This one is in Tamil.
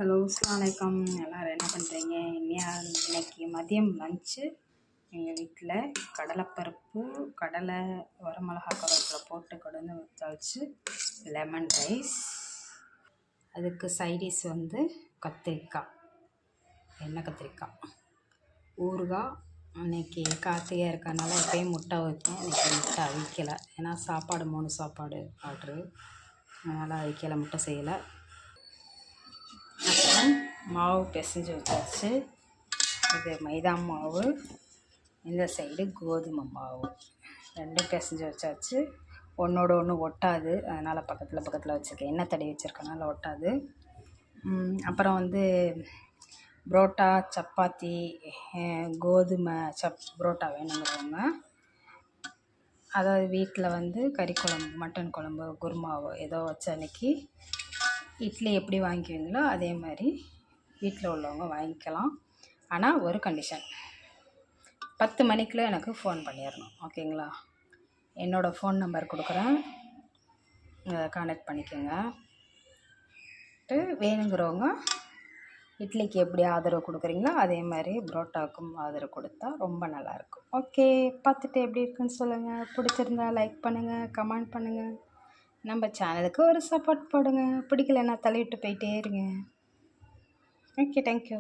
ஹலோ அஸ்ஸலாமு அலைக்கும். எல்லோரும் என்ன பண்ணுறீங்க? இன்னைக்கு மதியம் லஞ்சு எங்கள் வீட்டில் கடலைப்பருப்பு, கடலை, வரமிளகா, கருவேப்பிலை போட்டு கொண்டு வச்சு லெமன் ரைஸ். அதுக்கு சைடிஷ் வந்து கத்திரிக்காய், எண்ணெய் கத்திரிக்காய், ஊறுகாய். இன்றைக்கி கார்த்திகை இருக்கறனால எப்பயும் முட்டை வைப்பேன். இன்றைக்கி முட்டை அவிக்கலை, ஏன்னா சாப்பாடு 3 சாப்பாடு ஆர்ட்ரு, அதனால் அவிக்கலை, முட்டை செய்யலை. அப்புறம் மாவு பிசைஞ்சு வச்சாச்சு. இது மைதா மாவு, இந்த சைடு கோதுமை மாவு, ரெண்டும் பிசைஞ்சு வச்சாச்சு. ஒன்றோட ஒன்று ஒட்டாது, அதனால் பக்கத்தில் வச்சுருக்கேன். எண்ணெய் தடவி வச்சுருக்கனால ஒட்டாது. அப்புறம் வந்து புரோட்டா, சப்பாத்தி, கோதுமை புரோட்டா வேணுங்கிறவங்க, அதாவது வீட்டில் வந்து கறி குழம்பு, மட்டன் குழம்பு, குருமாவோ ஏதோ வச்ச அன்றைக்கி இட்லி எப்படி வாங்கிக்குவீங்களோ அதே மாதிரி வீட்டில் உள்ளவங்க வாங்கிக்கலாம். ஆனால் ஒரு கண்டிஷன், 10 மணிக்குள்ளே எனக்கு ஃபோன் பண்ணிடணும், ஓகேங்களா? என்னோடய ஃபோன் நம்பர் கொடுக்குறேன், கான்டாக்ட் பண்ணிக்கோங்க. வேணுங்கிறவங்க இட்லிக்கு எப்படி ஆதரவு கொடுக்குறீங்களோ அதே மாதிரி புரோட்டாவுக்கும் ஆதரவு கொடுத்தா ரொம்ப நல்லாயிருக்கும். ஓகே, பார்த்துட்டு எப்படி இருக்குன்னு சொல்லுங்கள். பிடிச்சிருந்தா லைக் பண்ணுங்கள், கமெண்ட் பண்ணுங்கள், நம்ம சேனலுக்கு ஒரு சப்போர்ட் போடுங்க. பிடிக்கலன்னா தள்ளிவிட்டு போயிட்டே இருங்க. Okay, thank you.